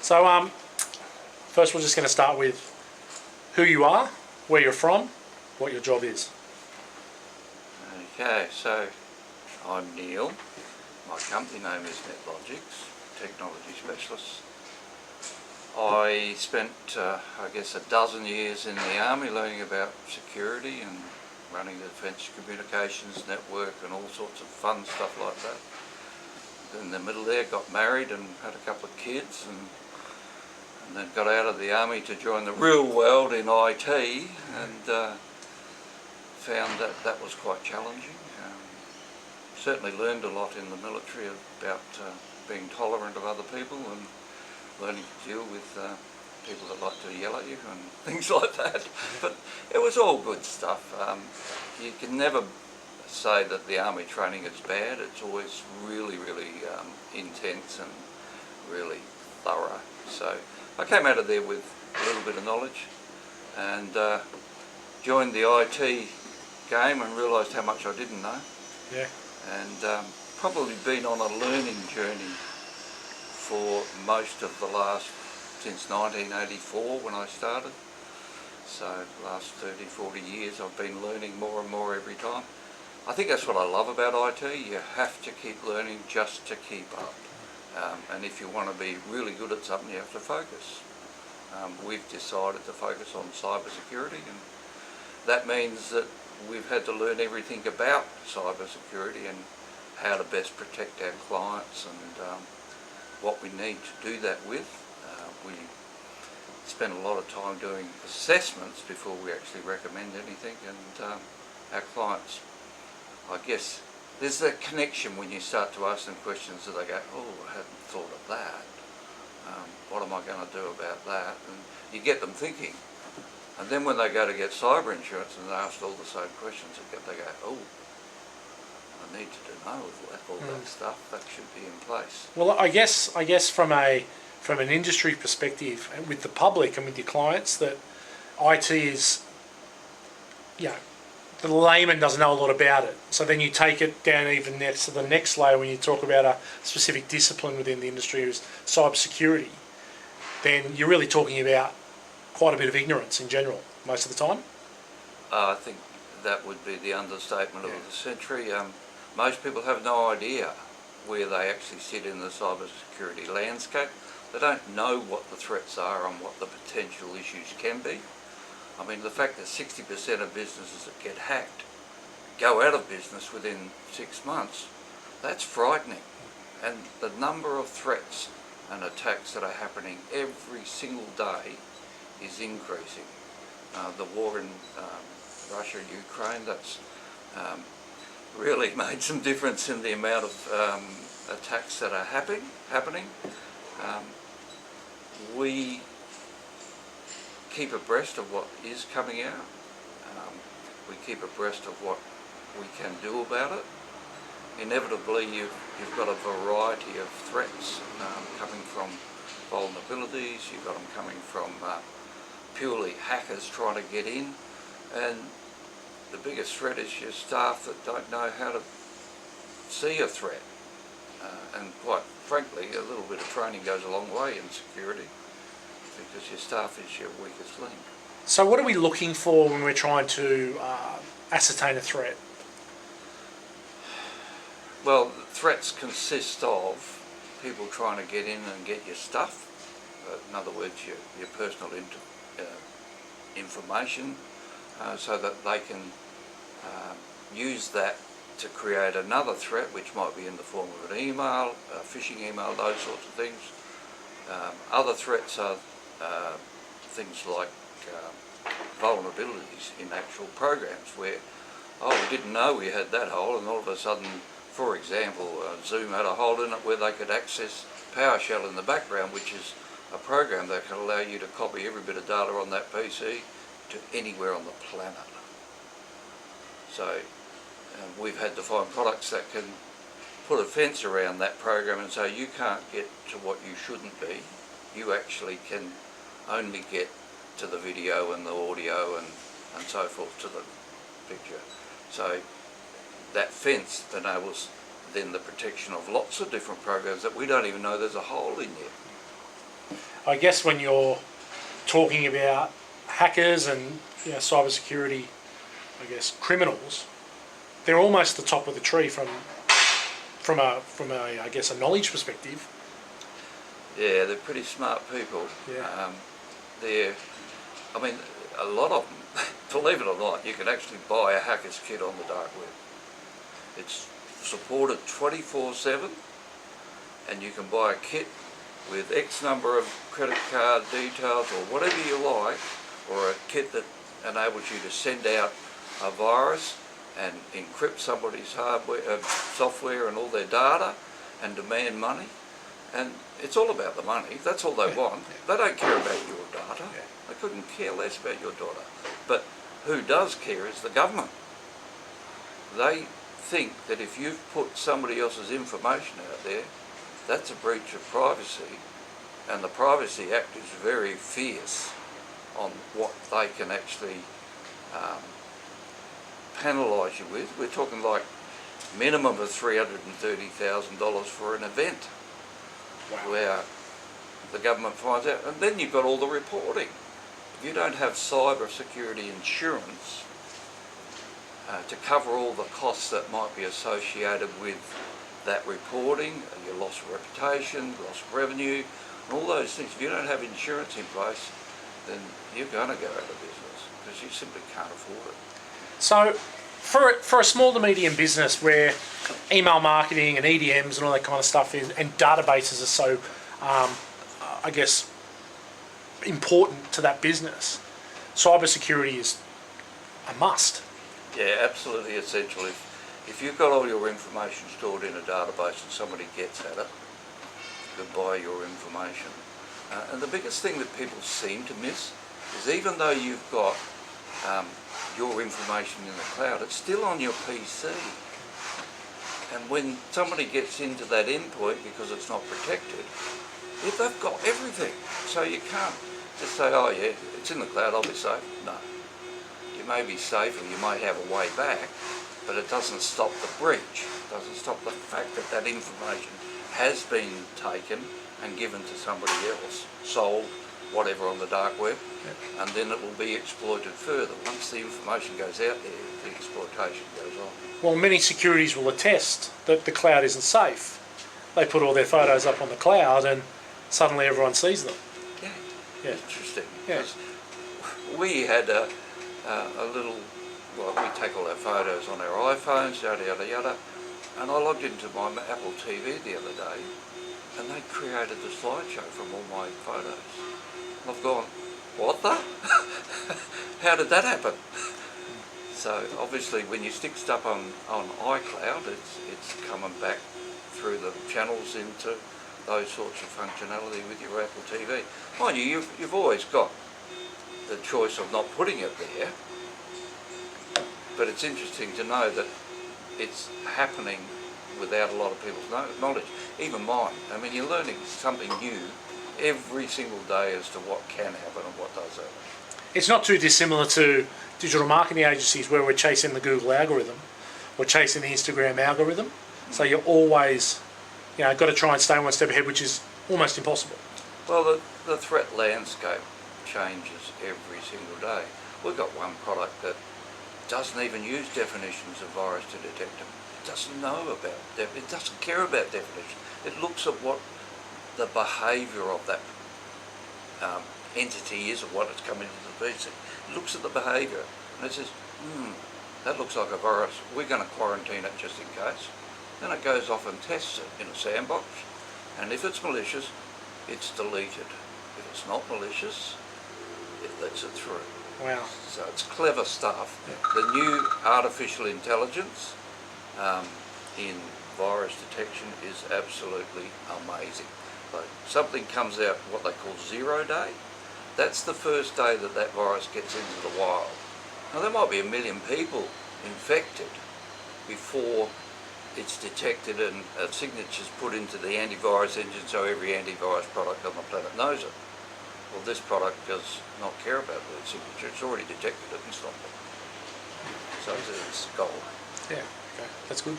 So first we're just going to start with who you are, where you're from, what your job is. Okay, so I'm Neil. My company name is Netlogyx, technology specialist. I spent, I guess, a dozen years in the army learning about security and running the defence communications network and all sorts of fun stuff like that. In the middle there, got married and had a couple of kids, and then got out of the army to join the real world in IT, and found that that was quite challenging. Certainly learned a lot in the military about being tolerant of other people and learning to deal with people that like to yell at you and things like that. But it was all good stuff. You can never say that the army training is bad. It's always really, really intense and really thorough. So I came out of there with a little bit of knowledge and joined the IT game and realised how much I didn't know. Yeah. And probably been on a learning journey for most of the last, since 1984 when I started. So the last 30, 40 years I've been learning more and more every time. I think that's what I love about IT. You have to keep learning just to keep up. And if you want to be really good at something, you have to focus. We've decided to focus on cyber security, and that means that we've had to learn everything about cyber security and how to best protect our clients and what we need to do that with. We spend a lot of time doing assessments before we actually recommend anything, and our clients, I guess, there's that connection when you start to ask them questions that they go, oh, I hadn't thought of that. What am I going to do about that? And you get them thinking. And then when they go to get cyber insurance and they're asked all the same questions, they go, oh, I need to know all that stuff. That should be in place. Well, I guess from an industry perspective, and with the public and with your clients, that IT is, the layman doesn't know a lot about it. So then you take it down even to the next layer when you talk about a specific discipline within the industry, is cyber security. Then you're really talking about quite a bit of ignorance in general most of the time. I think that would be the understatement of the century. Most people have no idea where they actually sit in the cyber security landscape. They don't know what the threats are and what the potential issues can be. I mean, the fact that 60% of businesses that get hacked go out of business within 6 months, that's frightening. And the number of threats and attacks that are happening every single day is increasing. The war in Russia and Ukraine, that's really made some difference in the amount of attacks that are happening. We keep abreast of what is coming out. We keep abreast of what we can do about it. Inevitably, you've got a variety of threats coming from vulnerabilities. You've got them coming from purely hackers trying to get in, and the biggest threat is your staff that don't know how to see a threat. And quite frankly, a little bit of training goes a long way in security, because your staff is your weakest link. So what are we looking for when we're trying to ascertain a threat? Well, threats consist of people trying to get in and get your stuff. In other words, your personal information, so that they can use that to create another threat, which might be in the form of an email, a phishing email, those sorts of things. Other threats are things like vulnerabilities in actual programs where, oh, we didn't know we had that hole, and all of a sudden, for example, Zoom had a hole in it where they could access PowerShell in the background, which is a program that can allow you to copy every bit of data on that PC to anywhere on the planet. So we've had to find products that can put a fence around that program and say you can't get to what you shouldn't be. You actually can only get to the video and the audio and so forth, to the picture. So that fence enables then the protection of lots of different programs that we don't even know there's a hole in yet. I guess when you're talking about hackers and cybersecurity, I guess criminals, they're almost the top of the tree from a I guess a knowledge perspective. Yeah, they're pretty smart people. Yeah. I mean, a lot of them, believe it or not, you can actually buy a hacker's kit on the dark web. It's supported 24/7, and you can buy a kit with X number of credit card details or whatever you like, or a kit that enables you to send out a virus and encrypt somebody's hardware, software and all their data and demand money. And it's all about the money. That's all they want. They don't care about your data. They couldn't care less about your data. But who does care is the government. They think that if you've put somebody else's information out there, that's a breach of privacy, and the Privacy Act is very fierce on what they can actually penalise you with. We're talking like minimum of $330,000 for an event. Wow. Where the government finds out, and then you've got all the reporting. If you don't have cyber security insurance to cover all the costs that might be associated with that reporting, your loss of reputation, loss of revenue, and all those things, if you don't have insurance in place, then you're going to go out of business because you simply can't afford it. So for a small to medium business where email marketing and EDMs and all that kind of stuff is, and databases are so, I guess, important to that business, cybersecurity is a must. Yeah, absolutely essential. If you've got all your information stored in a database and somebody gets at it, goodbye your information. And the biggest thing that people seem to miss is even though you've got your information in the cloud, it's still on your PC. And when somebody gets into that endpoint because it's not protected, they've got everything. So you can't just say, oh yeah, it's in the cloud, I'll be safe. No. You may be safe or you might have a way back, but it doesn't stop the breach. It doesn't stop the fact that that information has been taken and given to somebody else, sold, whatever on the dark web, and then it will be exploited further. Once the information goes out there, the exploitation goes on. Well, many securities will attest that the cloud isn't safe. They put all their photos up on the cloud and suddenly everyone sees them. Yeah. Interesting. Yeah. We had a little, well, we take all our photos on our iPhones, yada yada yada, and I logged into my Apple TV the other day and they created the slideshow from all my photos. And I've gone, what the? How did that happen? So obviously when you stick stuff on iCloud, it's coming back through the channels into those sorts of functionality with your Apple TV. Mind you, you've always got the choice of not putting it there, but it's interesting to know that it's happening without a lot of people's knowledge. Even mine. I mean, you're learning something new every single day as to what can happen and what does happen. It's not too dissimilar to digital marketing agencies where we're chasing the Google algorithm, we're chasing the Instagram algorithm. So you're always, got to try and stay one step ahead, which is almost impossible. Well, the threat landscape changes every single day. We've got one product that doesn't even use definitions of virus to detect them. It doesn't know about it doesn't care about definition. It looks at what the behaviour of that entity is, or what it's coming into the PC. It looks at the behaviour and it says, that looks like a virus. We're going to quarantine it just in case. Then it goes off and tests it in a sandbox, and if it's malicious, it's deleted. If it's not malicious, it lets it through. Wow. So it's clever stuff. Yeah. The new artificial intelligence in virus detection is absolutely amazing. Like something comes out what they call 0 day. That's the first day that that virus gets into the wild. Now there might be 1 million people infected before it's detected and a signature's put into the antivirus engine, so every antivirus product on the planet knows it. Well, this product does not care about the signature. It's already detected it and stopped it. So it's gold. Yeah, okay, that's good.